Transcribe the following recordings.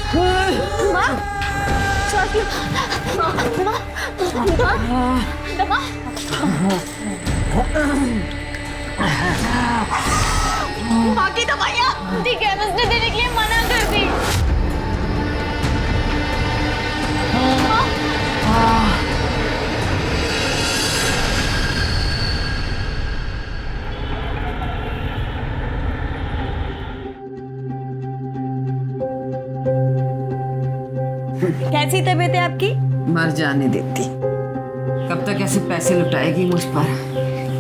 माँ, सांस लो। माँ, माँ की दवाइयाँ जी केमिस्ट ने देने के लिए मना कर दी। कैसी तबीयत है आपकी? मर जाने देती। कब तक ऐसे पैसे लुटाएगी मुझ पर?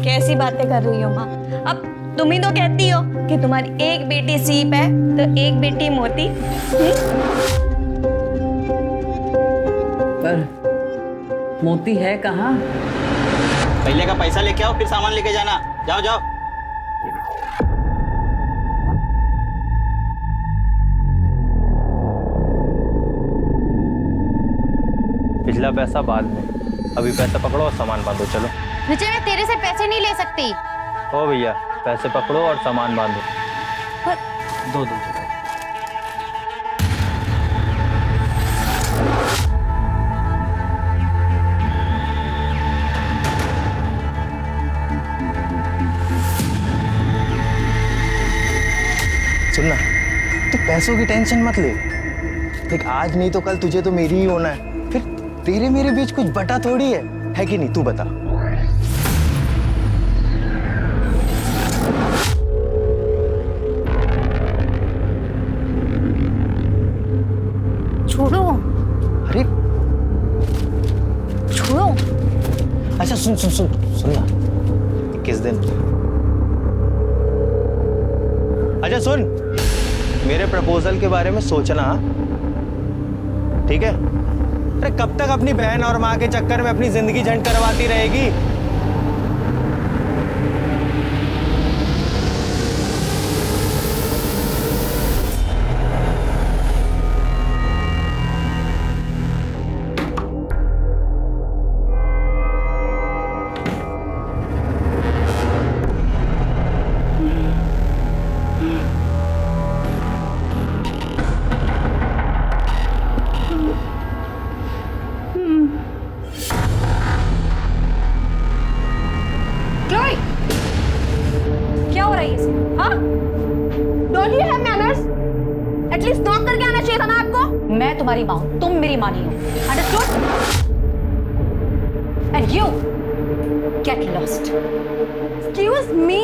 कैसी बातें कर रही हो माँ? अब तुम ही तो कहती हो कि तुम्हारी एक बेटी सीप है तो एक बेटी मोती। पर मोती है कहाँ? पहले का पैसा लेके आओ, फिर सामान लेके जाना। जाओ जाओ। पिछला पैसा बाद में, अभी पैसा पकड़ो और सामान बांधो। चलो विजय, मैं तेरे से पैसे नहीं ले सकती। ओ भैया, पैसे पकड़ो और सामान बांधो। दो दो चलो। सुनना, तू पैसों की टेंशन मत ले। देख, आज नहीं तो कल तुझे तो मेरी ही होना है। फिर तेरे मेरे बीच कुछ बटा थोड़ी है कि नहीं? तू बता। छोड़ो। अरे छोड़ो। अच्छा, सुन ना, 21 दिन। अच्छा सुन, मेरे प्रपोजल के बारे में सोचना, ठीक है? अरे कब तक अपनी बहन और माँ के चक्कर में अपनी जिंदगी झंड करवाती रहेगी? क्लोई, क्या हो रहा है ये? हाँ? Don't you have manners? At least knock करके आना चाहिए था ना आपको? मैं तुम्हारी माँ हूँ, तुम मेरी माँ नहीं हो। Understood? And you get lost. Excuse me.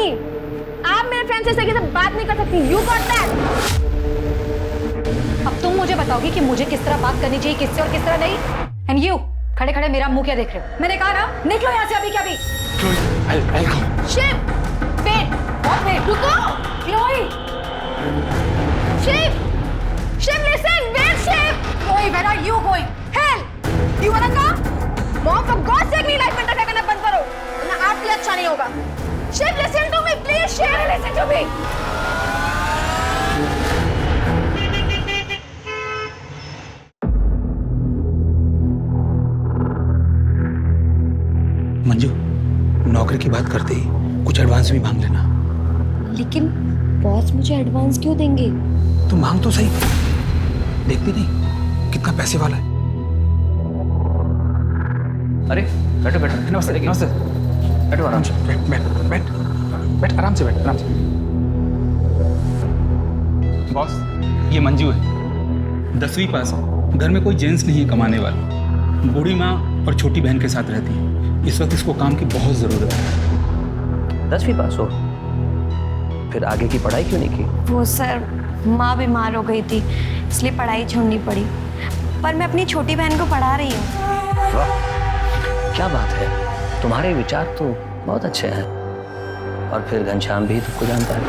आप मेरे फ्रेंड से सही से बात नहीं कर सकती। You got that? अब तुम मुझे बताओगी कि मुझे किस तरह बात करनी चाहिए, किससे और किस तरह नहीं? And you, खड़े खड़े मेरा मुंह क्या देख रहे हो? मैंने कहा ना, निकलो यहाँ से अभी क्या भी। Shiv, wait. What wait? रुको. Chloe! Shiv, listen. Wait, Shiv. Chloe, where are you going? Hell. You wanna come? Mom, for God's sake, मेरी लाइफ में इंटरफेयर करना बंद करो, वरना आपके लिए अच्छा नहीं होगा. Shiv, listen to me, please. Shiv, listen to me. Manju, नौकरी की बात करते ही कुछ एडवांस भी मांग लेना। लेकिन बॉस मुझे एडवांस क्यों देंगे? तो मांग तो सही, देखती नहीं कितना पैसे वाला है। अरे बैठो बैठो। नमस्ते नमस्ते। बैठो आराम से। बैठ बैठ बैठ बैठ, आराम से बैठ, आराम से। बॉस, ये मंजू है, 10वीं पास है, घर में कोई जेंट्स नहीं है कमाने वाला, बूढ़ी माँ और छोटी बहन के साथ रहती है। इस वक्त इसको काम की बहुत ज़रूरत है। 10वीं पास हो, फिर आगे की पढ़ाई क्यों नहीं की? वो सर, माँ बीमार हो गई थी, इसलिए पढ़ाई छोड़नी पड़ी। पर मैं अपनी छोटी बहन को पढ़ा रही हूँ। वाह, क्या बात है, तुम्हारे विचार तो बहुत अच्छे हैं। और फिर घनश्याम भी तुमको जानता है।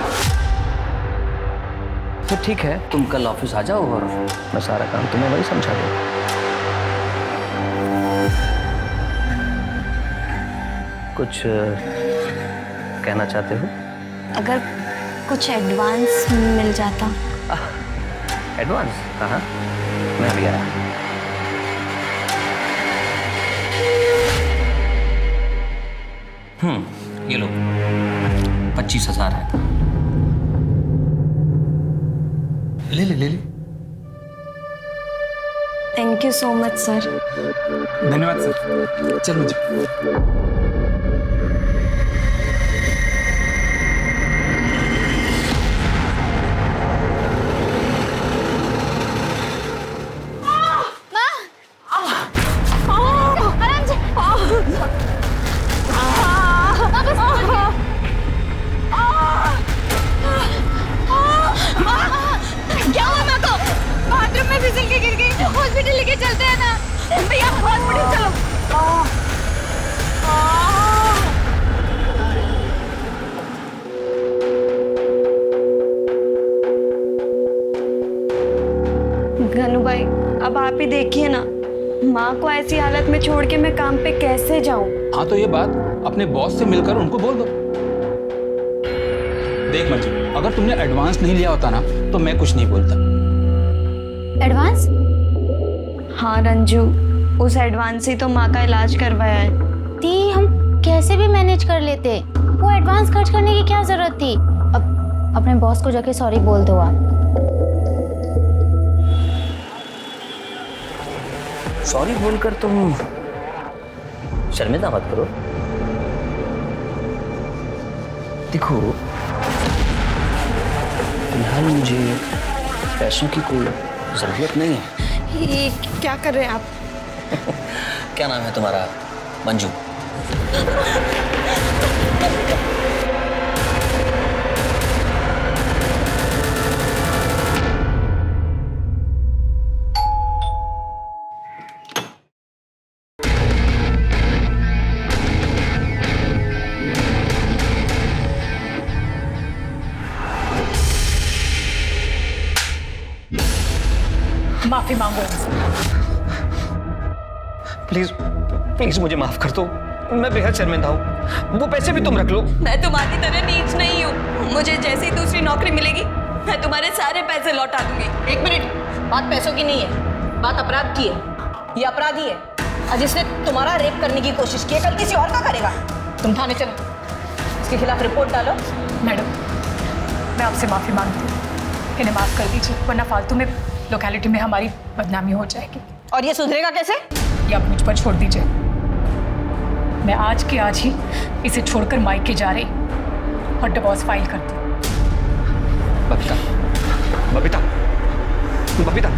तो ठीक है, तुम कल ऑफिस आ जाओ और मैं सारा काम तुम्हें वही समझा दूंगा। कुछ कहना चाहते हो? अगर कुछ एडवांस मिल जाता। एडवांस? कहाँ? मैं अभी आया। ये लो, 25,000 है। ले ले ले ले। Thank you so much sir. धन्यवाद सर। चल मंजू। क्या हुआ माँ को? बाथरूम में फिसल के गिर गई। हॉस्पिटल लेके चलते हैं ना भैया, हॉस्पिटल चलो। गनु भाई, अब आप ही देखिए ना, माँ को ऐसी हालत में छोड़ के मैं काम पे कैसे जाऊं? हाँ तो ये बात अपने बॉस से मिलकर उनको बोल दो। देख मंजू, अगर तुमने एडवांस नहीं लिया होता ना तो मैं कुछ नहीं बोलता। एडवांस? हाँ रंजू, उस एडवांस से तो माँ का इलाज करवाया है। ती हम कैसे भी मैनेज कर लेते, वो एडवांस खर्च करने की क्या जरूरत थी? अब अपने बॉस को जाके सॉरी बोल दो आप। सॉरी बोलकर तुम शर्मिंदा मत करो। देखो, फिलहाल मुझे पैसों की कोई जरूरत नहीं है। ये क्या कर रहे हैं आप? क्या नाम है तुम्हारा? मंजू। माफी मांगो इनसे। प्लीज प्लीज मुझे माफ कर दो, मैं बेहद शर्मिंदा हूँ। वो पैसे भी तुम रख लो। मैं तुम्हारी तरह नीच नहीं हूँ। मुझे जैसे ही दूसरी नौकरी मिलेगी मैं तुम्हारे सारे पैसे लौटा दूंगी। एक मिनट, बात पैसों की नहीं है, बात अपराध की है। ये अपराधी है और जिसने तुम्हारा रेप करने की कोशिश की है, कल किसी और का करेगा। तुम थाने चलो, इसके खिलाफ रिपोर्ट डालो। मैडम, मैं आपसे माफी मांगती हूँ, इन्हें माफ कर दीजिए, वरना फालतू में लोकेलिटी में हमारी बदनामी हो जाएगी। और ये सुधरेगा कैसे? ये आप मुझ पर छोड़ दीजिए। मैं आज के आज ही इसे छोड़कर मायके जा रही और डिवोर्स फाइल करती हूँ। बबीता, बबीता, बबीता।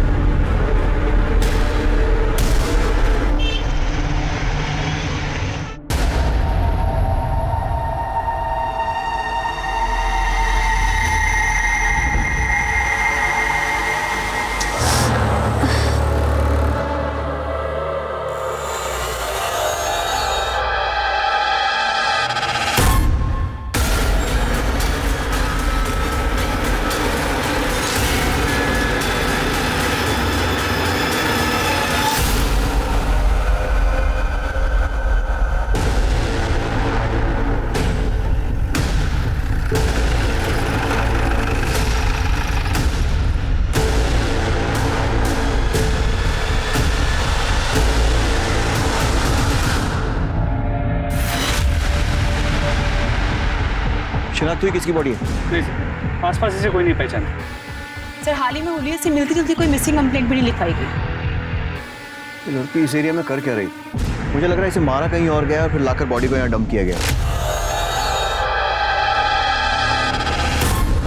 शिनाख्त हुई किसकी बॉडी है? नहीं सर, आसपास इसे कोई नहीं पहचानता। सर, हाल ही में हुलिया से मिलती जुलती कोई मिसिंग कंप्लेंट भी नहीं लिखाई गई। ये लड़की इस एरिया में कर क्या रही? मुझे लग रहा है इसे मारा कहीं और गया और फिर लाकर बॉडी को यहाँ डंप किया गया।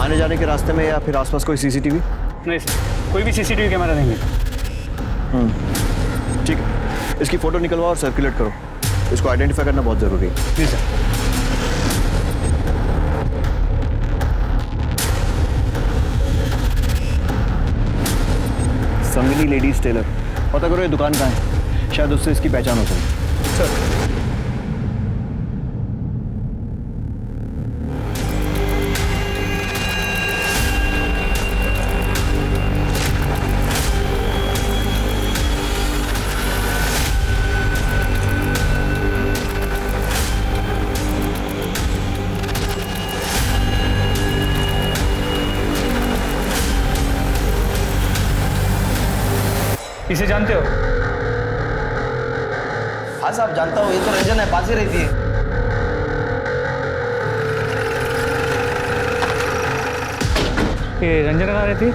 आने जाने के रास्ते में या फिर आसपास कोई सीसीटीवी? नहीं सर, कोई भी सीसीटीवी कैमरा नहीं है। ठीक है, इसकी फोटो निकलवाओ और सर्कुलेट करो। इसको आइडेंटिफाई करना बहुत जरूरी है। जी सर। संगिनी लेडीज टेलर, पता करो ये दुकान कहाँ है, शायद उससे इसकी पहचान हो सके। सर, इसे जानते हो? हाँ साहब, जानता हूँ। ये तो रंजन है, पास ही रहती है। ये रंजन कहाँ रहती है?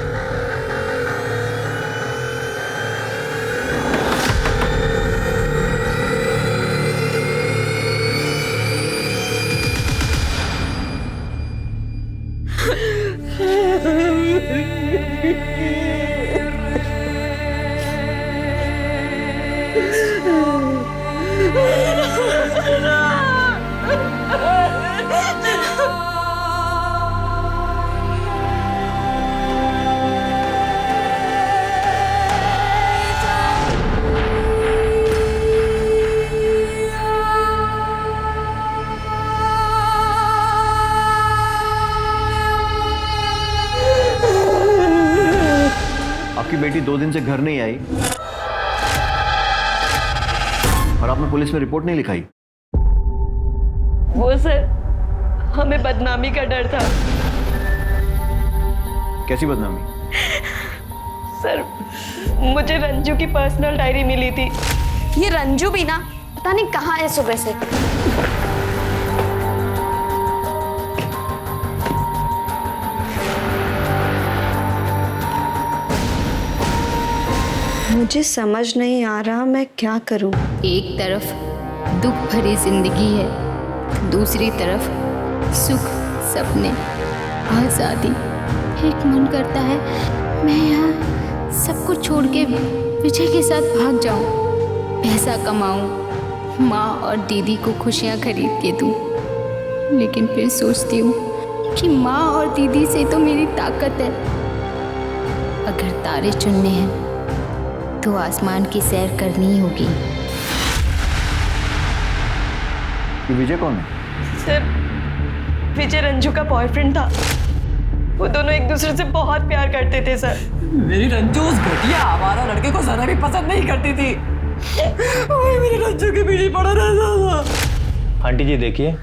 आपकी बेटी 2 दिन से घर नहीं आई और आपने पुलिस में रिपोर्ट नहीं लिखाई। वो सर, हमें बदनामी का डर था। कैसी बदनामी? सर, मुझे रंजू की पर्सनल डायरी मिली थी। ये रंजू भी ना पता नहीं कहाँ है सुबह से। मुझे समझ नहीं आ रहा मैं क्या करूं। एक तरफ दुख भरी जिंदगी है, दूसरी तरफ सुख, सपने, आज़ादी। एक मन करता है मैं यहाँ सब कुछ छोड़ के विजय के साथ भाग जाऊँ, पैसा कमाऊँ, माँ और दीदी को खुशियाँ खरीद के दूँ। लेकिन फिर सोचती हूँ कि माँ और दीदी से तो मेरी ताकत है। अगर तारे चुनने हैं तो आसमान की सैर करनी ही होगी। ये विजय कौन है? सर, विजय रंजू का बॉयफ्रेंड था। वो दोनों एक दूसरे से बहुत प्यार करते थे सर। मेरी रंजू उस घटिया आवारा लड़के को जरा भी पसंद नहीं करती थी। वही मेरे रंजू के पीछे पड़ा रहता था। आंटी जी देखिए,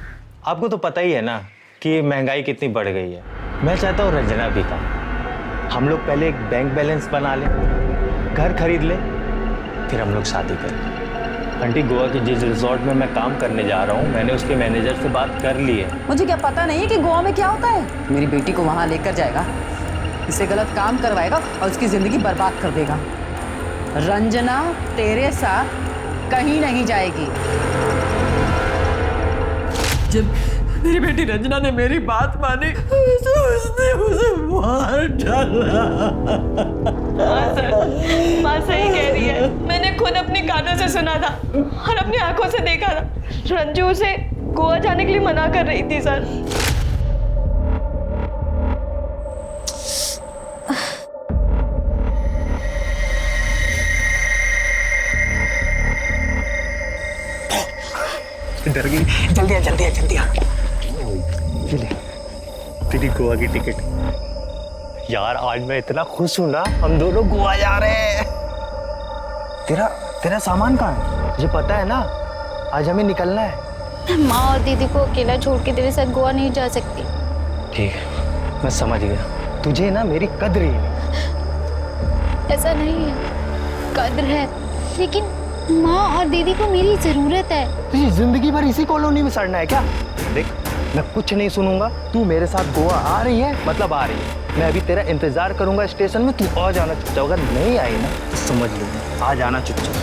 आपको तो पता ही है ना कि महंगाई कितनी बढ़ गई है। मैं चाहता हूँ रंजना भी का हम लोग पहले एक बैंक बैलेंस बना लें, घर खरीद ले, फिर हम लोग शादी करें। आंटी, गोवा के जिस रिजॉर्ट में मैं काम करने जा रहा हूँ, मैंने उसके मैनेजर से बात कर ली है। मुझे क्या पता नहीं है कि गोवा में क्या होता है। मेरी बेटी को वहाँ लेकर जाएगा, इससे गलत काम करवाएगा और उसकी जिंदगी बर्बाद कर देगा। रंजना तेरे साथ कहीं नहीं जाएगी। जब मेरी बेटी रंजना ने मेरी बात मानी तो उसने मुझे मार डाला। माँ सही कह रही है। मैंने खुद अपने कानों से सुना था और अपनी आंखों से देखा था। रंजू उसे गोवा जाने के लिए मना कर रही थी सर। डर गई? जल्दी आ, जल्दी आ, जल्दी आ। ये ले तेरी गोवा की टिकट। यार आज मैं इतना खुश हूं ना, हम दोनों गोवा जा रहे हैं। तेरा सामान कहाँ है? मुझे पता है ना, आज हमें निकलना है। माँ और दीदी को अकेला छोड़ के तेरे साथ गोवा नहीं जा सकती। ठीक है, मैं समझ गया। तुझे ना मेरी कद्र ही नहीं। ऐसा नहीं है, कद्र है, लेकिन माँ और दीदी को मेरी जरूरत है। तुझे जिंदगी भर इसी कॉलोनी में सड़ना है क्या? देख, मैं कुछ नहीं सुनूंगा। तू मेरे साथ गोवा आ रही है मतलब आ रही है। मैं अभी तेरा इंतजार करूंगा स्टेशन में। तू आ जाना चुपचाप। अगर नहीं आई ना तो समझ लूंगा। आ जाना चुपचाप।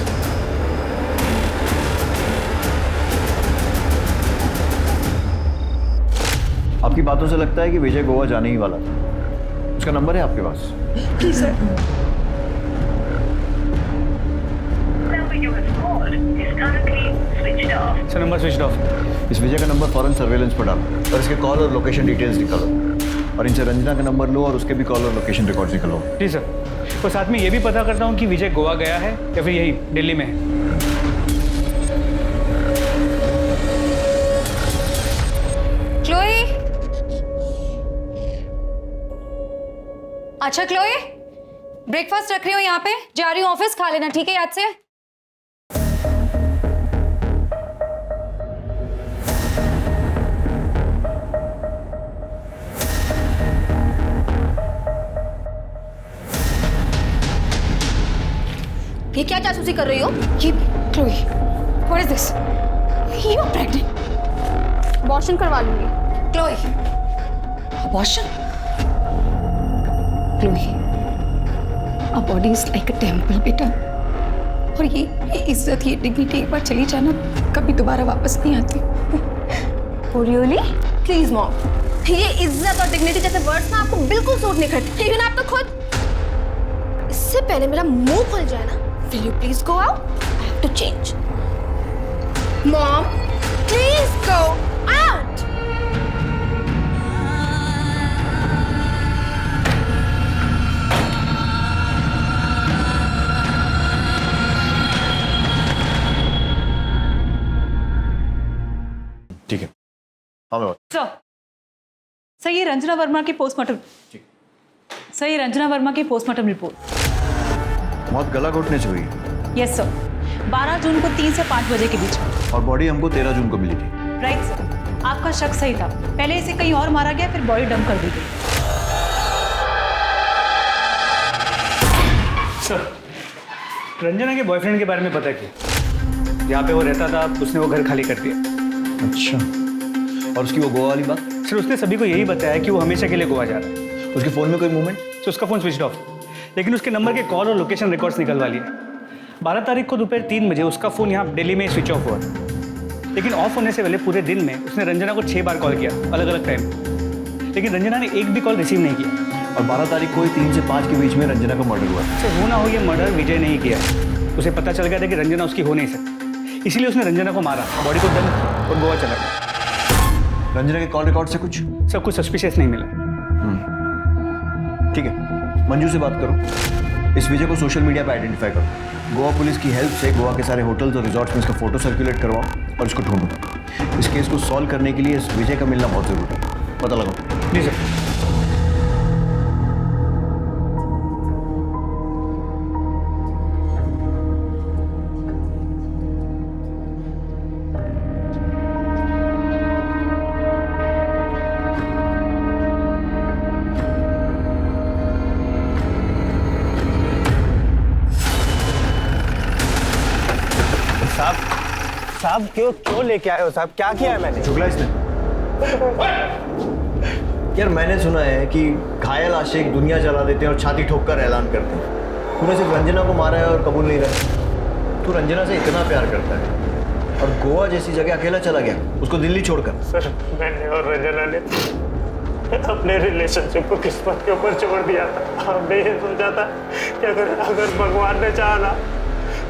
आपकी बातों से लगता है कि विजय गोवा जाने ही वाला था। उसका नंबर है आपके पास? जी sir. Sir number switch off. इस विजय का नंबर फौरन सर्वेलेंस पर डालो और इसके कॉल और लोकेशन डिटेल्स निकालो। और इनसे रंजना का नंबर लो और उसके भी कॉल और लोकेशन रिकॉर्ड्स निकालो। जी सर। और साथ में ये भी पता करता हूँ कि विजय गोवा गया है या फिर यही दिल्ली में है। क्लोई। अच्छा क्लोई, ब्रेकफास्ट रख रही हूँ यहाँ पे, जा रही हूँ ऑफिस, खा लेना ठीक है याद से। ये क्या जासूसी कर रही हो? ये Chloe, what is this? You are pregnant. Abortion करवा लूंगी। Chloe, abortion? Chloe, a body is like a temple बेटा। और ये इज्जत, ये डिग्निटी एक बार चली जाना कभी दोबारा वापस नहीं आती। Oh really? Please mom, ये इज्जत और डिग्निटी जैसे वर्ड्स ना आपको बिल्कुल सूट नहीं करते। इवन आप तो खुद। इससे पहले मेरा मुंह खुल जाए ना, will you please go out? I have to change. Mom please go out. ठीक है, हाँ सर ये रंजना वर्मा की पोस्टमार्टम। सर ये रंजना वर्मा की पोस्टमार्टम रिपोर्ट। मौत गला घोटने से हुई। यस सर, 12 जून को 3 से 5 बजे के बीच में। और बॉडी हमको 13 जून को मिली थी। राइट सर, आपका शक सही था। पहले इसे कहीं और मारा गया, फिर बॉडी डंप कर दी गई। सर रंजना के बॉयफ्रेंड के बारे में पता किया। जहाँ पे वो रहता था उसने वो घर खाली कर दिया। अच्छा, और उसकी वो गोवा वाली बात? सर उसने सभी को यही बताया कि वो हमेशा के लिए गोवा जा रहा है। उसके फ़ोन में कोई मूवमेंट? तो उसका फ़ोन स्विच ऑफ, लेकिन उसके नंबर के कॉल और लोकेशन रिकॉर्ड्स निकलवा लिए। 12 तारीख को दोपहर 3 बजे उसका फ़ोन यहाँ दिल्ली में स्विच ऑफ हुआ, लेकिन ऑफ होने से पहले पूरे दिन में उसने रंजना को 6 बार कॉल किया, अलग अलग टाइम, लेकिन रंजना ने एक भी कॉल रिसीव नहीं किया। और 12 तारीख को 3 से 5 के बीच में रंजना का मर्डर हुआ। सर हो ना हो, ये मर्डर विजय नहीं किया। उसे पता चल गया था कि रंजना उसकी हो नहीं सकती, इसीलिए उसने रंजना को मारा, बॉडी को दम और गोवा चला गया। रंजना के कॉल रिकॉर्ड से कुछ? सब कुछ सस्पिशियस नहीं मिला। ठीक है, मंजू से बात करो, इस विजय को सोशल मीडिया पे आइडेंटिफाई करो। गोवा पुलिस की हेल्प से गोवा के सारे होटल्स और रिजॉर्ट्स में इसका फोटो सर्कुलेट करवाओ और इसको ढूंढो। इस केस को सॉल्व करने के लिए इस विजय का मिलना बहुत जरूरी है। पता लगाओ। जी सर। साहब क्यों लेके आए हो साहब? क्या किया है मैंने? चुगला इसने। यार मैंने सुना है कि घायल आशिक दुनिया जला देते हैं और छाती ठोक कर ऐलान करते हैं। तूने सिर्फ रंजना को मारा है और कबूल नहीं रहा। तू रंजना से इतना प्यार करता है और गोवा जैसी जगह अकेला चला गया, उसको दिल्ली छोड़कर। सर मैंने और रंजना ने अपने रिलेशनशिप को किस्मत के ऊपर छोड़ दिया था। हमने ये सोचा था कि अगर भगवान ने चाहा ना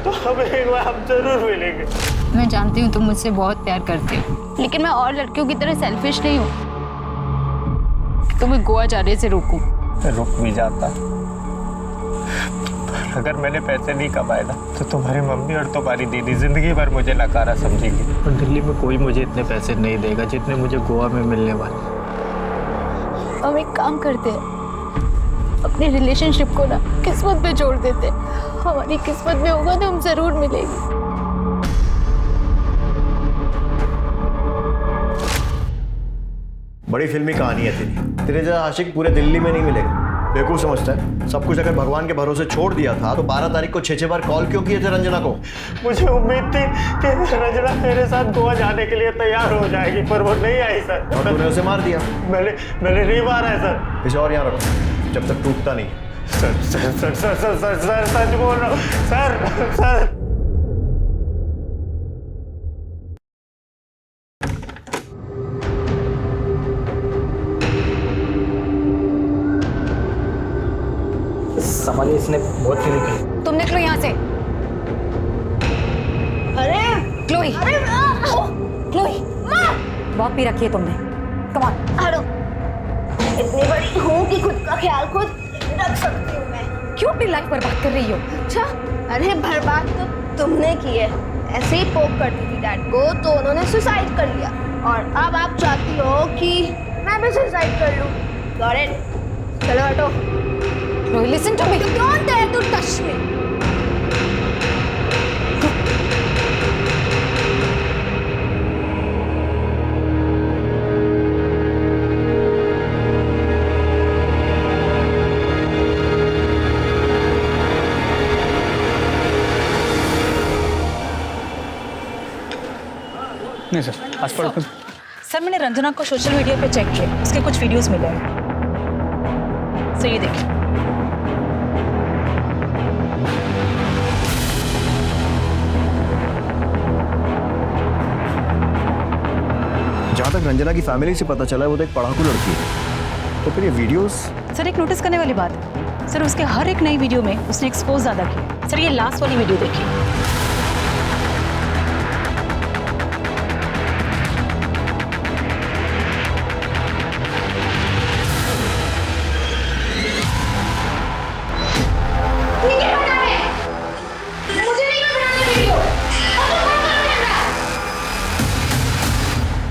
तो हमें एक बार हम जरूर मिलेंगे। मैं जानती हूँ तुम मुझसे बहुत प्यार करते हो, लेकिन मैं और लड़कियों की तरह सेल्फिश नहीं हूँ तुम्हें गोवा जाने से रोकूं। रुक भी जाता, अगर मैंने पैसे नहीं कमाए ना तो तुम्हारी मम्मी और तुम्हारी दीदी जिंदगी भर मुझे नकारा समझेगी। और दिल्ली में कोई मुझे इतने पैसे नहीं देगा जितने मुझे गोवा में मिलने वाले। हम एक काम करते हैं, अपने रिलेशनशिप को ना किस्मत पे जोड़ देते। हमारी किस्मत में होगा तो हम जरूर मिलेंगे। बड़ी फिल्मी कहानी है तेरे जैसा आशिक पूरे दिल्ली में नहीं मिलेगा। बेवकूफ समझता है सब कुछ। अगर भगवान के भरोसे छोड़ दिया था तो 12 तारीख को 6 बार कॉल क्यों किए थे रंजना को? मुझे उम्मीद थी कि रंजना मेरे साथ गोवा जाने के लिए तैयार हो जाएगी, पर वो नहीं आई सर। और तूने उसे मार दिया? मैंने नहीं मारा है सर। इसे और यहाँ रखो जब तक टूटता नहीं। Sir sir sir sir sir sir sir सच बोल रहा हूँ सर। सर संभालिए, इसने बहुत पीने की। तुम निकलो यहाँ से। अरे क्लोई, अरे क्लोई, बहुत पी रखी है तुमने। Come on. हेलो, इतनी बड़ी हूँ कि खुद का ख्याल खुद रख सकती हूँ मैं। क्यों अपनी लाइफ बर्बाद कर रही हो? अच्छा, अरे बर्बाद तो तुमने की है। ऐसे ही पोक करती थी डैड को तो उन्होंने सुसाइड कर लिया, और अब आप चाहती हो कि मैं भी सुसाइड कर लूँ। Got it? चलो हटो। Chloe, listen to me. You don't dare to touch me. नहीं सर, आज पर सर मैंने रंजना को सोशल मीडिया पे चेक किया, उसके कुछ वीडियोस मिले हैं। सर ये देखिए। जहाँ तक तक रंजना की फैमिली से पता चला है वो तो एक पढ़ाकू लड़की है, तो फिर ये वीडियोस। सर एक नोटिस करने वाली बात है सर, उसके हर एक नई वीडियो में उसने एक्सपोज ज़्यादा किया। सर ये लास्ट वाली वीडियो देखिए।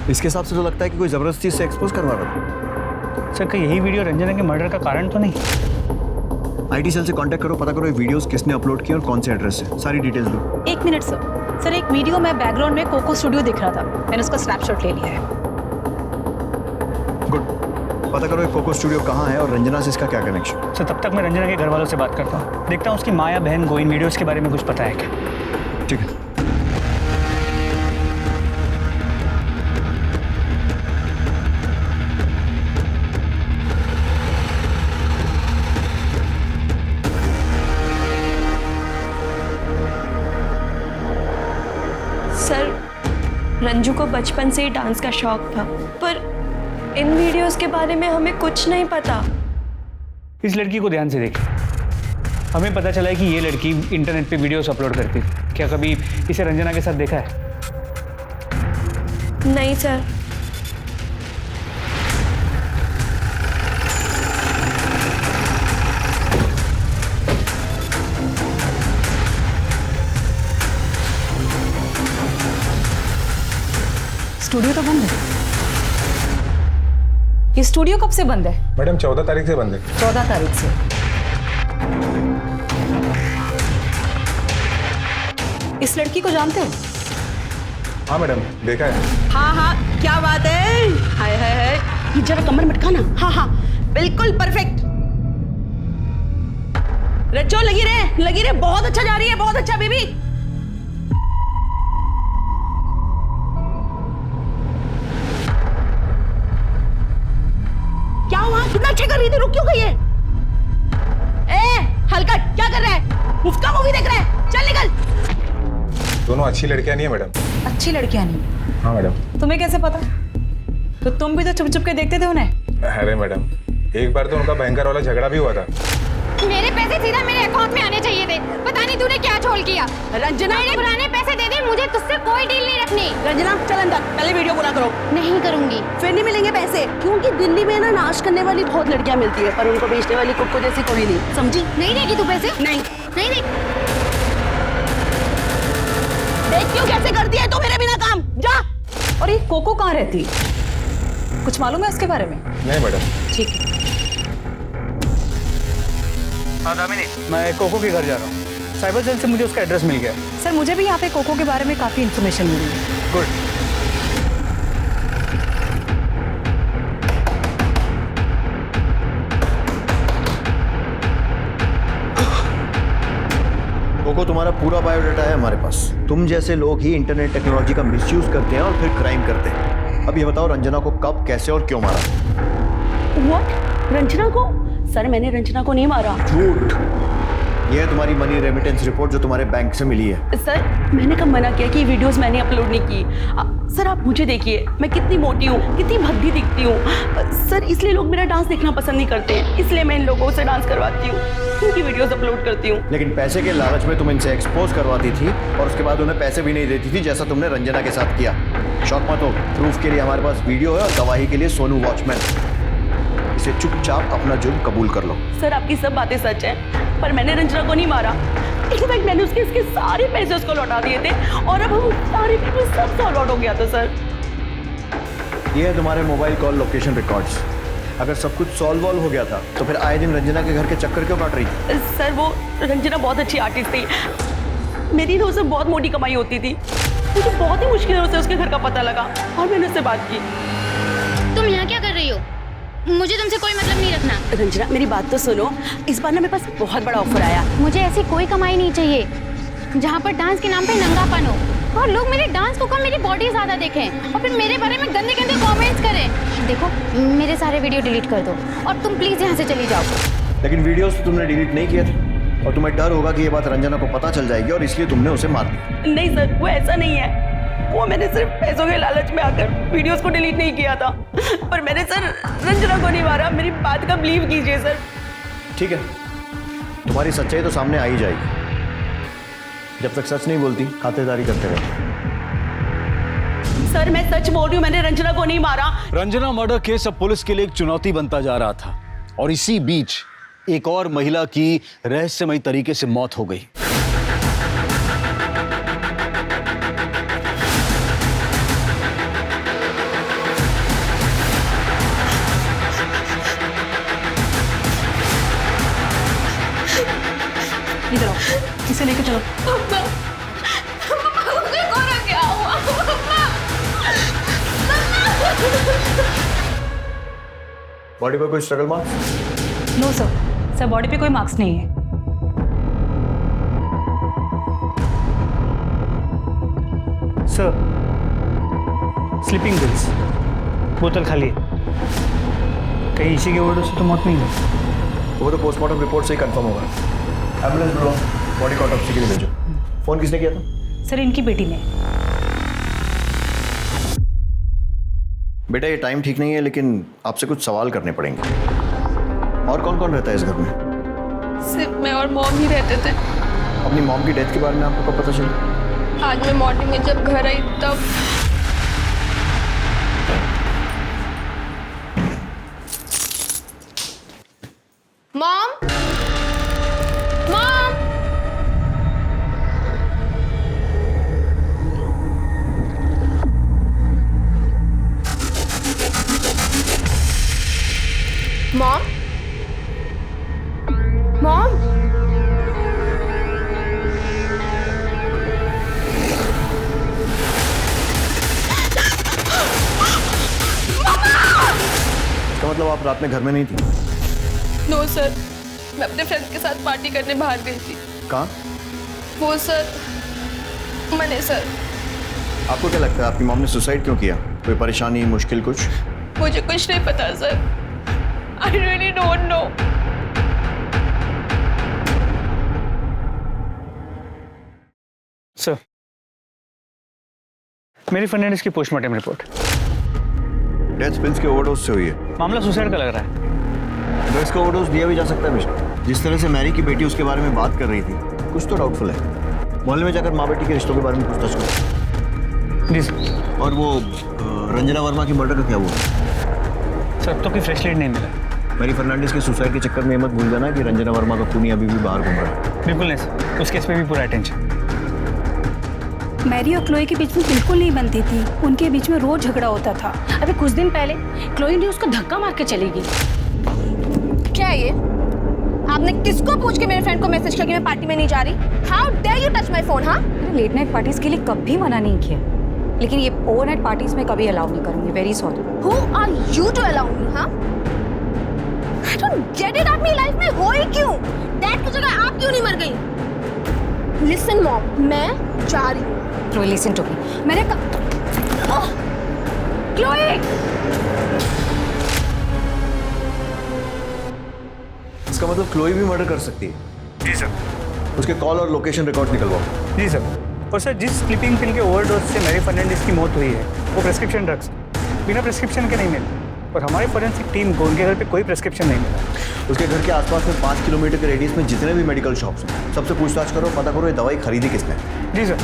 इसके हिसाब से तो लगता है कि कोई जबरदस्ती से एक्सपोज करवा रहा था। सर क्या यही वीडियो रंजना के मर्डर का कारण तो नहीं? आईटी सेल से कांटेक्ट करो, पता करो ये वीडियोस किसने अपलोड किए और कौन से एड्रेस से, सारी डिटेल्स दो। 1 मिनट सर। सर एक वीडियो में बैकग्राउंड में कोको स्टूडियो दिख रहा था, मैंने उसका स्नैपशॉट ले लिया है। गुड, पता करो ये कोको स्टूडियो कहाँ है और रंजना से इसका क्या कनेक्शन। सर तब तक मैं रंजना के घर वालों से बात करता हूँ, देखता हूँ उसकी माँ या बहन को इन वीडियोस के बारे में कुछ पता है क्या। ठीक है। सर रंजू को बचपन से ही डांस का शौक था, पर इन वीडियोस के बारे में हमें कुछ नहीं पता। इस लड़की को ध्यान से देखिए, हमें पता चला है कि ये लड़की इंटरनेट पे वीडियोस अपलोड करती है। क्या कभी इसे रंजना के साथ देखा है? नहीं सर। स्टूडियो तो बंद है। ये स्टूडियो कब से बंद है? मैडम 14 तारीख से बंद है। 14 तारीख से। इस लड़की को जानते हो? हाँ मैडम, देखा है। हाँ हाँ, क्या बात है। हाय हाय हाय, ये जरा कमर मटकाना। हाँ हाँ बिल्कुल परफेक्ट। रचो लगी रहे, बहुत अच्छा जा रही है, बहुत अच्छा बेबी। क्या हुआ? कितना अच्छा कर रही थी, रुक क्यों गई है? ए हलकट, क्या कर रहा है? मुफ्त का मूवी देख रहा है? चल निकल। दोनों अच्छी लड़कियां नहीं है मैडम। अच्छी लड़कियां नहीं? हाँ मैडम। तुम्हें कैसे पता? तो तुम भी तो चुप चुप के देखते थे उन्हें। अरे मैडम, एक बार तो उनका भयंकर वाला झगड़ा भी हुआ था। मेरे पैसे सीधा मेरे अकाउंट में आने चाहिए थे, पता नहीं तूने क्या छोड़ किया। रंजना, मेरे पुराने पैसे दे दे, मुझे तुझसे कोई डील नहीं रखनी। रंजना चल अंदर, पहले वीडियो पूरा करो। नहीं करूंगी। फिर नहीं मिलेंगे पैसे, क्योंकि दिल्ली में ना नाश करने वाली बहुत लड़कियां मिलती है, पर उनको बेचने वाली कुक्को जैसी कोई नहीं, समझी? नहीं देगी तू पैसे? नहीं नहीं नहीं। देख क्यों कैसे करती है तू मेरे बिना काम, जा। और ये कोको कहाँ रहती? कुछ मालूम है उसके बारे में? नहीं मैडम। ठीक है। हाँ दामिनी, मैं कोको के घर जा रहा हूँ। साइबर सेल से मुझे उसका एड्रेस मिल गया। सर मुझे भी यहाँ पे कोको के बारे में काफी इन्फॉर्मेशन मिली है। गुड। कोको, तुम्हारा पूरा बायोडाटा है हमारे पास। तुम जैसे लोग ही इंटरनेट टेक्नोलॉजी का मिसयूज करते हैं और फिर क्राइम करते हैं। अब ये बताओ रंजना को कब, कैसे और क्यों मारा? What? रंजना को? सर मैंने रंजना को नहीं मारा। झूठ। ये है तुम्हारी मनी रेमिटेंस रिपोर्ट जो तुम्हारे बैंक से मिली है। सर मैंने कब मना किया कि वीडियोस मैंने अपलोड नहीं की? सर आप मुझे देखिए, मैं कितनी मोटी हूँ, कितनी भद्दी दिखती हूँ। सर इसलिए लोग मेरा डांस देखना पसंद नहीं करते हैं, इसलिए मैं इन लोगों से डांस करवाती हूँ, उनकी वीडियोस अपलोड करती हूँ। लेकिन पैसे के लालच में तुम इनसे एक्सपोज करवाती थी और उसके बाद उन्हें पैसे भी नहीं देती थी, जैसा तुमने रंजना के साथ किया। शौक मत हो, प्रूफ के लिए हमारे पास वीडियो है और गवाही के लिए सोनू वॉचमैन। इसे चुपचाप अपना जुर्म कबूल कर लो। सर आपकी सब बातें सच हैं, पर मैंने रंजना को नहीं मारा। इनफैक्ट मैंने इसके सारे पैसे उसको लौटा दिए थे और अब हम सारे वीडियो सब सॉल्व आउट हो गया था। सर ये है तुम्हारे मोबाइल कॉल लोकेशन रिकॉर्ड्स। अगर सब कुछ सॉल्व हो गया था तो फिर आए दिन रंजना के घर के चक्कर क्यों काट रही थी? सर वो रंजना बहुत अच्छी आर्टिस्ट थी, मेरी ना उससे बहुत मोटी कमाई होती थी, मुझे बहुत ही मुश्किल से उसके घर का पता लगा और मैंने उससे बात की। तुम यहाँ क्या कर रही हो? मुझे तुमसे कोई मतलब नहीं रखना। रंजना मेरी बात तो सुनो, इस बार ना मेरे पास बहुत बड़ा ऑफर आया। मुझे ऐसी कोई कमाई नहीं चाहिए जहाँ पर डांस के नाम पे नंगापन हो और लोग मेरे डांस को कम मेरी बॉडी ज्यादा देखें और फिर मेरे बारे में गंदे गंदे कमेंट्स करें। देखो मेरे सारे वीडियो डिलीट कर दो और तुम प्लीज यहाँ से चली जाओ। लेकिन वीडियोस तो तुमने डिलीट नहीं किए थे और तुम्हें डर होगा कि ये बात रंजना को पता चल जाएगी और इसलिए तुमने उसे मार दिया। नहीं सर वो ऐसा नहीं है, वो मैंने सिर्फ पैसों के लालच में आकर वीडियोस को डिलीट नहीं किया था, पर मैंने सर रंजना को नहीं मारा। मेरी बात का बिलीव कीजिए सर। ठीक है, तुम्हारी सच्चाई तो सामने आ ही जाएगी। जब तक सच नहीं बोलती खातिरदारी करते रहो। सर मैं सच बोल रही हूँ, मैंने रंजना को नहीं मारा। रंजना मर्डर केस अब पुलिस के लिए एक चुनौती बनता जा रहा था और इसी बीच एक और महिला की रहस्यमयी तरीके से मौत हो गई। इधर आओ, इसे लेके चलो। बॉडी पर कोई struggle marks? No sir, sir body पे कोई मार्क्स नहीं है। सर, स्लीपिंग पिल्स, बोतल खाली है। कहीं इसी के ओवरडोज से तो मौत नहीं है। वो तो पोस्टमार्टम रिपोर्ट से ही कंफर्म होगा। एम्बुलेंस बुलाओ, बॉडी को ऑटोप्सी के लिए भेजो। फोन किसने किया था? सर इनकी बेटी ने। बेटा ये टाइम ठीक नहीं है, लेकिन आपसे कुछ सवाल करने पड़ेंगे। और कौन कौन रहता है इस घर में? सिर्फ मैं और मॉम ही रहते थे। अपनी मॉम की डेथ के बारे में आपको कब पता चला? आज मैं मॉर्निंग में जब घर आई तब। मॉम, मॉम, मॉम, मॉम, इसका मतलब आप रात में घर में नहीं थी? नो सर, मैं अपने फ्रेंड्स के साथ पार्टी करने बाहर गई थी। कहाँ? वो सर, मैंने सर। आपको क्या लगता है आपकी मॉम ने सुसाइड क्यों किया? कोई परेशानी, मुश्किल कुछ? मुझे कुछ नहीं पता sir. I really don't know. Sir, मेरी फर्नांडिस की पोस्टमार्टम रिपोर्ट। डेथ पिल्स के ओवरडोज से हुई है। मामला सुसाइड का लग रहा है। ड्रग्स का ओवरडोज दिया भी जा सकता है मिस्टर। जिस तरह से मैरी की बेटी उसके बारे में बात कर रही थी, कुछ तो डाउटफुल है। मोहल्ले में जाकर माँ बेटी के रिश्तों के बारे में पूछताछ करो। जी सर। और वो रंजना वर्मा की मर्डर का क्या हुआ? सर अब तो कोई फ्रेश लीड नहीं मिला। मैरी फर्नांडिस के सुसाइड के चक्कर में मत भूल जाना कि रंजना वर्मा का खूनी अभी भी बाहर घूम रहा है। बिल्कुल नहीं सर, उस केस पे भी पूरा अटेंशन। मैरी और क्लोई के बीच में बिल्कुल नहीं बनती थी। उनके बीच में रोज झगड़ा होता था। अभी कुछ दिन पहले क्लोई ने उसको धक्का मार के चली गई। क्या है ये? आपने किसको पूछ के मेरे फ्रेंड को मैसेज किया कि मैं पार्टी में नहीं जा रही? How dare you touch my phone? हाँ, लेट नाइट पार्टीज के लिए कभी मना नहीं किया, लेकिन ये ओवरनाइट पार्टीज में कभी अलाउ नहीं करूंगी। Very sorry. Who are you to allow me? हाँ, आई डोंट गेट इट। आप मेरी लाइफ में हो ही क्यों? डैड की जगह आप क्यों नहीं मर गई? लिसन मॉम, मैं जा रही हूँ। Chloe listen to me. मैंने क्लोई, इसका मतलब क्लोई भी मर्डर कर सकती है? जी सर। उसके कॉल और लोकेशन रिकॉर्ड निकलवाओ। जी सर। और सर जिस स्लीपिंग पिल के ओवरडोज से मैरी फर्नांडिस की मौत हुई है वो प्रेस्क्रिप्शन ड्रग्स बिना प्रेस्क्रिप्शन के नहीं मिले। और हमारी फॉरेंसिक टीम को उनके घर पे कोई प्रेस्क्रिप्शन नहीं मिला। उसके घर के आसपास में 5 किलोमीटर के रेडियस में जितने भी मेडिकल शॉप्स हैं, सबसे पूछताछ करो, पता करो ये दवाई खरीदी किसने। जी सर।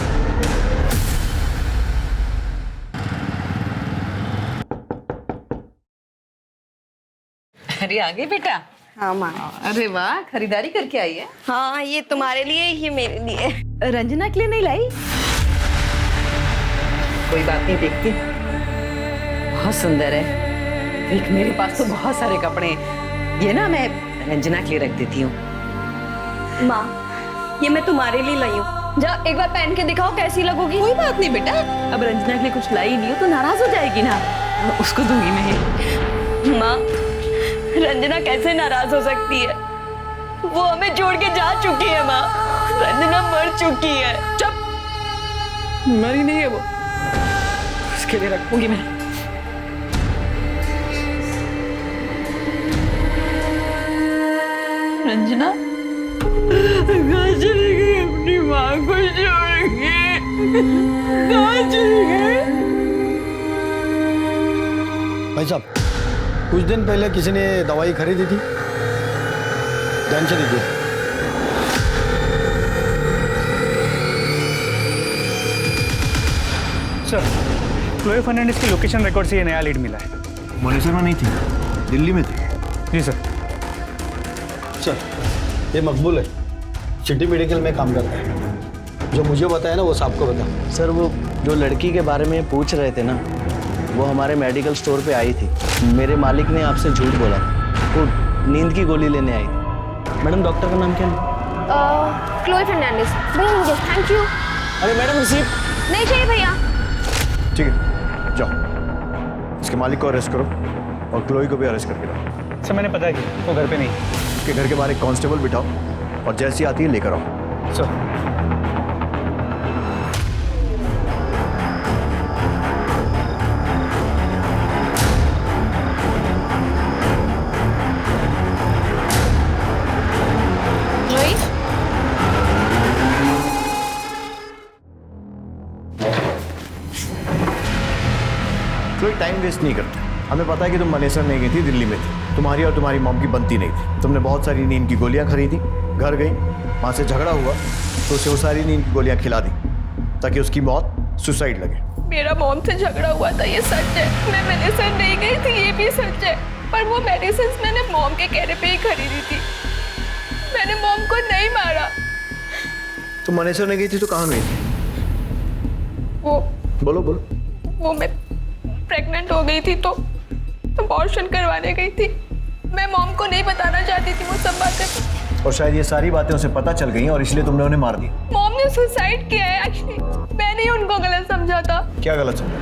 अरे आ गई बेटा। हाँ माँ। अरे वाह, खरीदारी करके आई है। हाँ, ये तुम्हारे लिए, ये मेरे लिए। रंजना के लिए नहीं लाई? कोई बात नहीं, देखती। बहुत सुंदर है। एक मेरे पास तो बहुत सारे कपड़े हैं, ये ना मैं रंजना के लिए रख देती हूँ। माँ, ये मैं तुम्हारे लिए लाई हूँ। जा एक बार पहन के दिखाओ कैसी लगोगी। कोई बात नहीं बेटा, अब रंजना के लिए कुछ लाई नहीं हो तो नाराज हो जाएगी ना, उसको दूंगी मैं। माँ, रंजना कैसे नाराज हो सकती है? वो हमें छोड़ के जा चुकी है माँ। रंजना मर चुकी है। चुप, मरी नहीं है वो, उसके लिए रखूंगी मैं। रंजना कहाँ चली गई? अपनी माँ को छोड़ के। कहाँ चले गए? भाई साहब, कुछ दिन पहले किसी ने दवाई खरीदी थी, ध्यान से देखिए। सर, क्लोए फर्नांडिस की लोकेशन रिकॉर्ड से ये नया लीड मिला है। मनेसर में नहीं थी, दिल्ली में थी। जी सर। सर, ये मकबूल है, सिटी मेडिकल में काम करता है। जो मुझे बताया ना वो साहब को बता। सर, वो जो लड़की के बारे में पूछ रहे थे ना, वो हमारे मेडिकल स्टोर पे आई थी। मेरे मालिक ने आपसे झूठ बोला, वो नींद की गोली लेने आई थी। मैडम, डॉक्टर का नाम क्या है? क्लोए फर्नांडिस। भैया मुझे थैंक यू। अरे मैडम, रिसीप्ट नहीं चाहिए भैया। ठीक है, जाओ इसके मालिक को अरेस्ट करो और क्लोई को भी अरेस्ट करके लाओ। सर, मैंने पता किया, वो घर पे नहीं। उसके घर के बाहर एक कांस्टेबल बिठाओ और जैसी आती है लेकर आओ। सर। कोई टाइम वेस्ट नहीं करते। हमें पता है कि तुम मनेसर नहीं गई थी, दिल्ली में थी। तुम्हारी और तुम्हारी मॉम की बनती नहीं थी। तुमने बहुत सारी नींद की गोलियां खरीदी, घर गई, वहां से झगड़ा हुआ तो उसे वो सारी नींद की गोलियां खिला दी ताकि उसकी मौत सुसाइड लगे। मेरा मॉम से झगड़ा हुआ था, ये सच है। मैं मेडिसिन नहीं गई थी, ये भी सच है। पर वो मेडिसिन मैंने मॉम के कहने पे ही खरीदी थी। मैंने मॉम को नहीं मारा। तुम मनेसर नहीं गई थी तो कहाँ गई थी? वो बोलो बोलो। वो मैं प्रेग्नेंट हो गई थी तो अबॉर्शन करवाने गई थी। मैं मॉम को नहीं बताना चाहती थी वो सब बातें, और शायद ये सारी बातें उसे पता चल गई और इसलिए तुमने उन्हें मार दिया। मॉम ने सुसाइड किया है एक्चुअली। मैंने ही उनको गलत समझा था। क्या गलत समझा?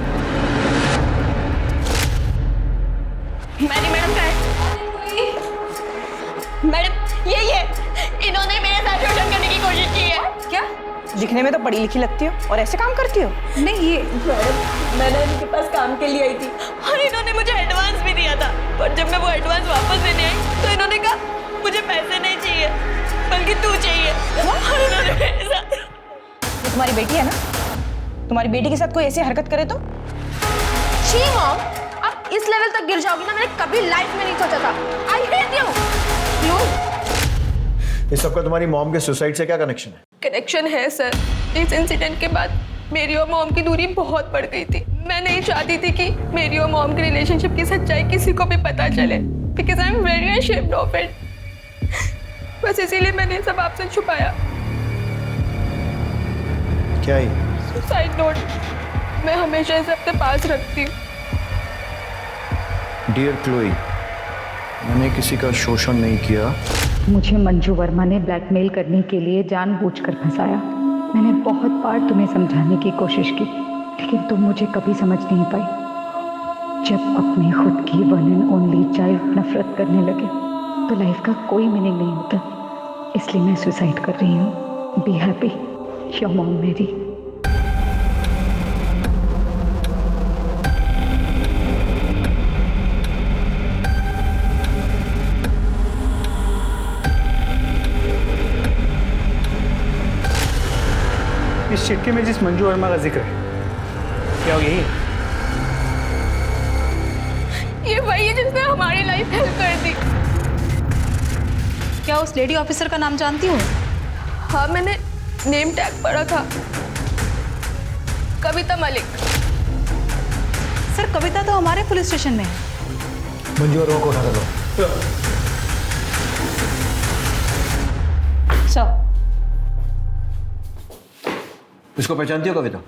मैंने मैडम का मैडम ये इन्होंने मेरे साथ शोषण करने की कोशिश की है। क्या? दिखने में तो पढ़ी लिखी लगती हो और ऐसे काम करती हो? नहीं, ये मैडम मैंने इनके पास काम के लिए आई थी और इन्होंने मुझे एडवांस भी दिया था। पर जब मैं वो एडवांस वापस देने आई तो इन्होंने कहा मुझे पैसे नहीं चाहिए बल्कि तू चाहिए। और इन्होंने मेरे साथ। ये तुम्हारी बेटी है ना? तुम्हारी बेटी के साथ कोई ऐसी हरकत करे तो? छी मॉम, आप इस लेवल तक गिर जाओगी ना, मैंने कभी लाइफ में नहीं सोचा था। I hate you. इस सबका तुम्हारी मॉम के सुसाइड से क्या कनेक्शन है? कनेक्शन है सर। इस इंसिडेंट के बाद मेरी और मॉम की दूरी बहुत बढ़ गई थी। मैं नहीं चाहती थी कि मेरी और मॉम के रिलेशनशिप की सच्चाई किसी को भी पता चले, because I am very ashamed of it. बस इसीलिए मैंने सब आपसे छुपाया। क्या है? Suicide note. मैं हमेशा इसे अपने पास रखती हूँ। डियर क्लोई, मैंने किसी का शोषण नहीं किया। मुझे मंजू वर्मा ने ब्लैकमेल करने के लिए जानबूझकर फंसाया। मैंने बहुत बार तुम्हें समझाने की कोशिश की, लेकिन तुम मुझे कभी समझ नहीं पाई। जब अपने खुद की वन एंड ओनली चाइल्ड नफरत करने लगे तो लाइफ का कोई मीनिंग नहीं होता। इसलिए मैं सुसाइड कर रही हूँ। बी हैप्पी, योर मॉम मेरी। इस चिट्ठी में जिस मंजू वर्मा का जिक्र है, क्या वो यही है? ये वही है जिसने हमारी लाइफ हेल्प कर दी। क्या उस लेडी ऑफिसर का नाम जानती हो? हाँ, मैंने नेम टैग पढ़ा था, कविता मलिक। सर, कविता तो हमारे पुलिस स्टेशन में है। मंजू वर्मा को उठा लो। सर, इसको पहचानती हो कविता?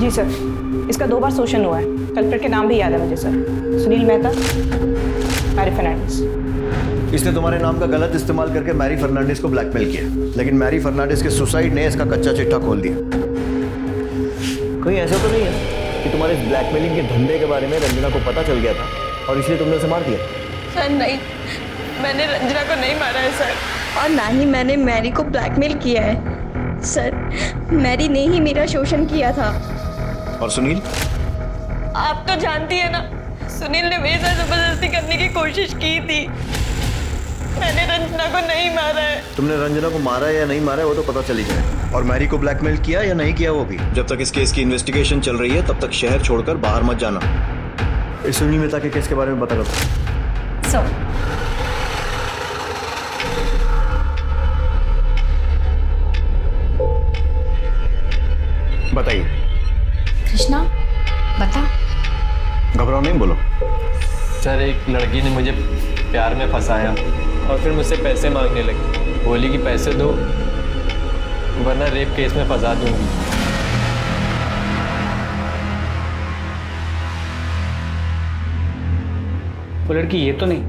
जी सर, इसका 2 बार शोषण हुआ है। कल्प्रिट के नाम भी याद है मुझे सर। सुनील मेहता, मैरी फर्नांडिस। इसने तुम्हारे नाम का गलत इस्तेमाल करके मैरी फर्नांडिस को ब्लैकमेल किया, लेकिन मैरी फर्नांडिस के सुसाइड ने इसका कच्चा चिट्ठा खोल दिया। कहीं ऐसा तो नहीं है कि तुम्हारे इस ब्लैकमेलिंग के धंधे के बारे में रंजना को पता चल गया था और इसलिए तुमने उसे मार दिया? सर नहीं, मैंने रंजना को नहीं मारा है सर, और ना ही मैंने मैरी को ब्लैकमेल किया है सर। मैरी ने ही मेरा शोषण किया था। और सुनील? आप तो जानती है ना, सुनील ने मेरे साथ जबरदस्ती करने की कोशिश की थी। मैंने रंजना रंजना को नहीं मारा है। तुमने रंजना को मारा है या नहीं मारा है वो तो पता चली जाए। और मैरी को ब्लैकमेल किया या नहीं किया वो भी। जब तक इस केस की इन्वेस्टिगेशन चल रही है तब तक शहर छोड़कर बाहर मत जाना। इस सुनील मेहता के केस के बारे में बता दो। बताइए। कृष्णा बता। घबराओ नहीं, बोलो। सर, एक लड़की ने मुझे प्यार में फंसाया और फिर मुझसे पैसे मांगने लगी। बोली कि पैसे दो वरना रेप केस में फंसा दूंगी। वो लड़की ये तो नहीं?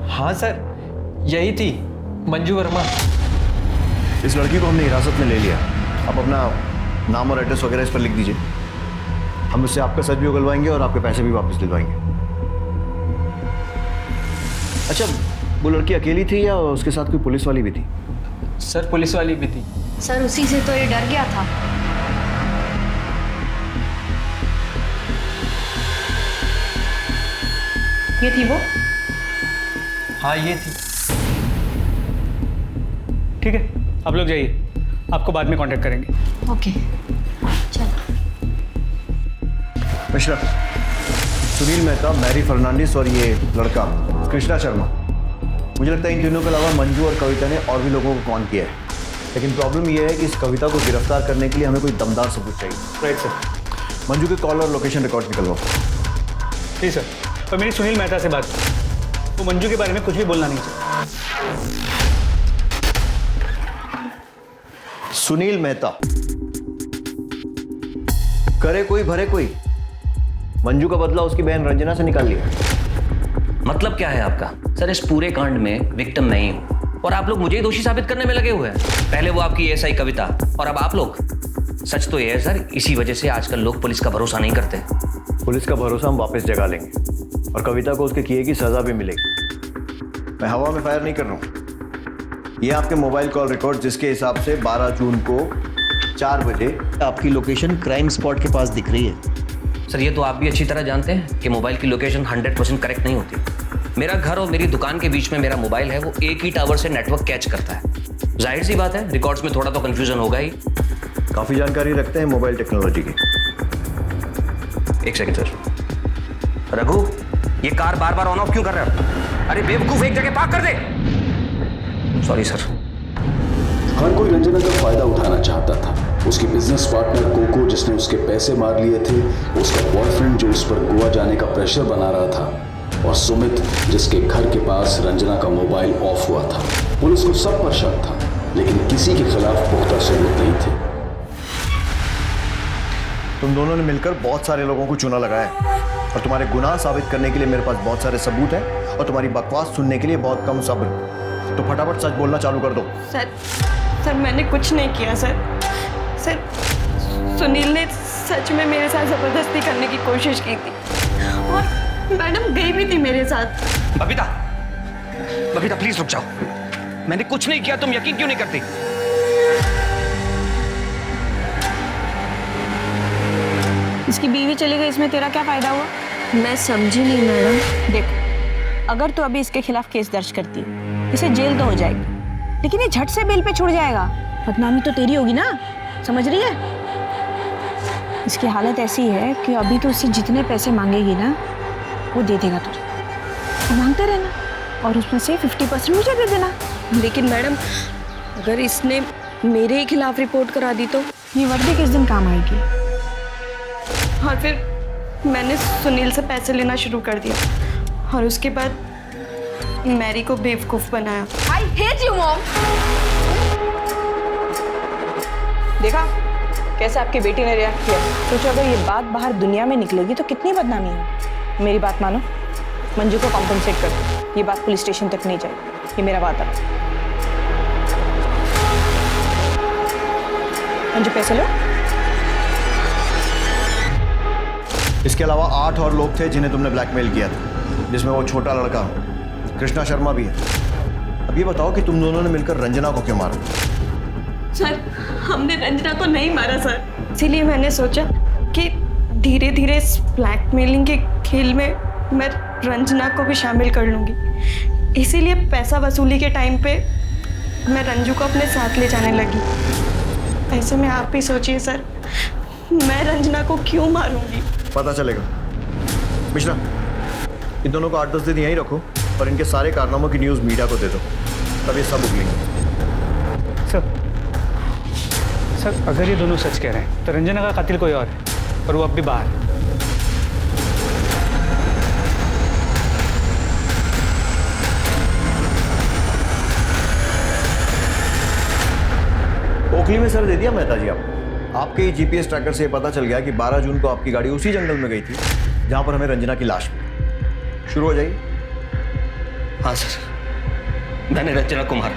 हाँ सर, यही थी, मंजू वर्मा। इस लड़की को हमने हिरासत में ले लिया। अब अपना नाम और एड्रेस वगैरह इस पर लिख दीजिए। हम उससे आपका सच भी उगलवाएंगे और आपके पैसे भी वापस दिलवाएंगे। अच्छा, वो लड़की अकेली थी या उसके साथ कोई पुलिस वाली भी थी? सर, पुलिस वाली भी थी। सर, उसी से तो ये डर गया था। ये थी वो? हाँ, ये थी। ठीक है, आप लोग जाइए, आपको बाद में कांटेक्ट करेंगे। ओके, चलो। मिश्रा, सुनील मेहता, मैरी फर्नांडिस और ये लड़का कृष्णा शर्मा, मुझे लगता है इन तीनों के अलावा मंजू और कविता ने और भी लोगों को कॉल किया है। लेकिन प्रॉब्लम ये है कि इस कविता को गिरफ्तार करने के लिए हमें कोई दमदार सबूत चाहिए। Right sir. मंजू के कॉल और लोकेशन रिकॉर्ड निकलवाओ। ठीक सर। पर मेरी सुनील मेहता से बात, वो मंजू के बारे में कुछ भी बोलना नहीं चाहिए। सुनील मेहता, करे कोई भरे कोई। मंजू का बदला उसकी बहन रंजना से निकाल लिया। मतलब क्या है आपका? सर, इस पूरे कांड में विक्टिम नहीं हूं और आप लोग मुझे ही दोषी साबित करने में लगे हुए हैं। पहले वो आपकी एएसआई कविता और अब आप लोग। सच तो ये है सर, इसी वजह से आजकल लोग पुलिस का भरोसा नहीं करते। पुलिस का भरोसा हम वापस जगा लेंगे और कविता को उसके किए की सजा भी मिलेगी। मैं हवा में फायर नहीं कर रहा हूं। ये आपके मोबाइल कॉल रिकॉर्ड जिसके हिसाब से 12 जून को 4 बजे आपकी लोकेशन क्राइम स्पॉट के पास दिख रही है। सर, ये तो आप भी अच्छी तरह जानते हैं कि मोबाइल की लोकेशन 100% करेक्ट नहीं होती। मेरा घर और मेरी दुकान के बीच में मेरा मोबाइल है, वो एक ही टावर से नेटवर्क कैच करता है। जाहिर सी बात है, रिकॉर्ड्स में थोड़ा तो कंफ्यूजन होगा ही। काफी जानकारी रखते हैं मोबाइल टेक्नोलॉजी की। एक सेकंड सर। रघु, ये कार बार बार ऑन ऑफ क्यों कर रहे हो? अरे बेवकूफ, एक जगह पार्क कर दे। Sorry sir. हर कोई रंजना का फायदा उठाना चाहता था। उसकी बिजनेस पार्टनर कोको, जिसने उसके पैसे मार लिए थे, उसका बॉयफ्रेंड जो उस पर गोवा जाने का प्रेशर बना रहा था, और सुमित, जिसके घर के पास रंजना का मोबाइल ऑफ हुआ था। पुलिस को सब पर शक था, लेकिन किसी के खिलाफ पुख्ता सबूत नहीं थे। तुम दोनों ने मिलकर बहुत सारे लोगों को चूना लगाया और तुम्हारे गुनाह साबित करने के लिए मेरे पास बहुत सारे सबूत हैं और तुम्हारी बकवास सुनने के लिए बहुत कम सब्र। तो फटाफट सच बोलना चालू कर दो। सर, मैंने कुछ नहीं किया सर। सर, सुनील ने सच में मेरे साथ जबरदस्ती करने की कोशिश की थी और मैडम गई भी थी मेरे साथ। बबीता, बबीता प्लीज रुक जाओ। मैंने कुछ नहीं किया, तुम यकीन क्यों नहीं करती? इसकी बीवी चली गई, इसमें तेरा क्या फायदा हुआ? मैं समझी नहीं मैडम। देख, अगर तू अभी इसके खिलाफ केस दर्ज करती है, इसे जेल तो हो जाएगी, लेकिन ये झट से बेल पे छूट जाएगा। बदनामी तो तेरी होगी ना, समझ रही है? इसकी हालत ऐसी है कि अभी तो उससे जितने पैसे मांगेगी ना, वो दे देगा तुझे। तो मांगते रहना और उसमें से 50% मुझे दे देना। लेकिन मैडम, अगर इसने मेरे ही खिलाफ रिपोर्ट करा दी तो? ये वर्दी किस दिन काम आएगी? और फिर मैंने सुनील से पैसे लेना शुरू कर दिया और उसके बाद मैरी को बेवकूफ बनाया। I hate you, mom. देखा कैसे आपकी बेटी ने रिएक्ट किया? सोचो अगर ये बात बाहर दुनिया में निकलेगी तो कितनी बदनामी है। मेरी बात मानो, मंजू को कॉम्पनसेट कर दो। ये बात पुलिस स्टेशन तक नहीं जाएगी, ये मेरा वादा। मंजू पैसे लो। इसके अलावा 8 और लोग थे जिन्हें तुमने ब्लैकमेल किया था, जिसमें वो छोटा लड़का कृष्णा शर्मा भी है। अब ये बताओ कि तुम दोनों ने मिलकर रंजना को क्यों मारा? सर, हमने रंजना को नहीं मारा सर। इसीलिए मैंने सोचा कि धीरे धीरे इस ब्लैकमेलिंग के खेल में मैं रंजना को भी शामिल कर लूंगी। इसीलिए पैसा वसूली के टाइम पे मैं रंजू को अपने साथ ले जाने लगी। ऐसे में आप भी सोचिए सर, मैं रंजना को क्यों मारूंगी? पता चलेगा। मिश्रा, इन दोनों को 8-10 दिन यहीं रखो और इनके सारे कारनामों की न्यूज़ मीडिया को दे दो, तब ये सब उगलेंगे। सर अगर ये दोनों सच कह रहे हैं तो रंजना का कातिल कोई और है और वो अब भी बाहर है। ओखली में सर दे दिया मेहता जी आपके ही जीपीएस ट्रैकर से ये पता चल गया कि 12 जून को आपकी गाड़ी उसी जंगल में गई थी जहां पर हमें रंजना की लाश मिली। शुरू हो जाइए। हाँ सर, मैंने रंजना को मारा।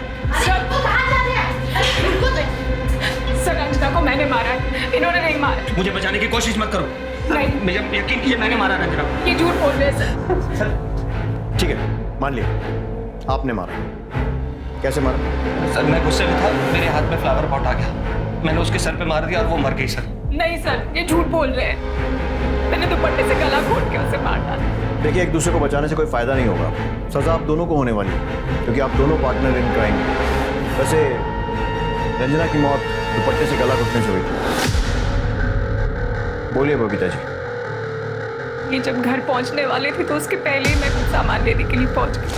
सर रंजना को मैंने मारा है, इन्होंने नहीं मारा। मुझे बचाने की कोशिश मत करो। नहीं, मुझे यकीन कीजिए मैंने मारा रंजना को। ये झूठ बोल रहे हैं सर। ठीक है, मान लिया आपने मारा। कैसे मारा? सर मैं गुस्से में था, मेरे हाथ में फ्लावर पॉट आ गया, मैंने उसके सर पे मार दिया और वो मर गई सर। नहीं सर, ये झूठ बोल रहे हैं। मैंने दुपट्टे से गला घोट के उसे मार डाला। देखिए, एक दूसरे को बचाने से कोई फायदा नहीं होगा। सजा आप दोनों को होने वाली है क्योंकि आप दोनों पार्टनर इन क्राइम। वैसे रंजना की मौत दुपट्टे से गला घुटने से हुई थी। बोलिए बबीता जी। ये जब घर पहुंचने वाले थे तो उसके पहले ही मैं कुछ सामान लेने के लिए पहुंच गई।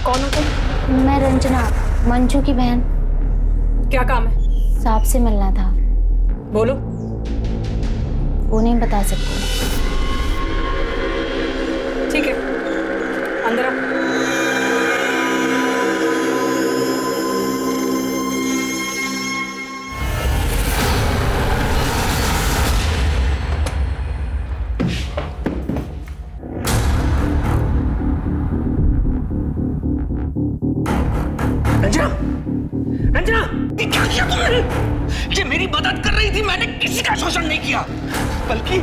कौन हो तुम? मैं रंजना, मंजू की बहन। क्या काम है? सांप से मिलना था। बोलो। वो नहीं बता सकती। ठीक है, अंदर आओ। रंजना, ये क्या किया तुमने? ये मेरी मदद कर रही थी, मैंने किसी का शोषण नहीं किया, बल्कि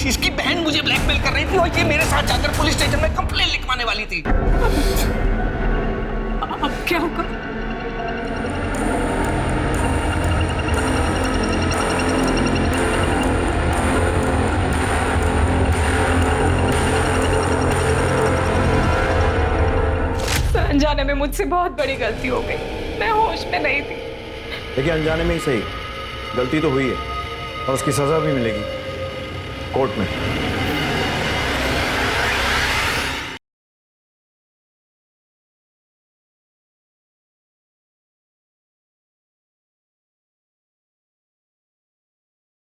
इसकी बहन मुझे ब्लैकमेल कर रही थी और ये मेरे साथ जाकर पुलिस स्टेशन में कंप्लेंट लिखवाने वाली थी। अब क्या होगा? अनजाने में मुझसे बहुत बड़ी गलती हो गई, मैं होश में नहीं थी। देखिए, अनजाने में ही सही, गलती तो हुई है और उसकी सजा भी मिलेगी कोर्ट में।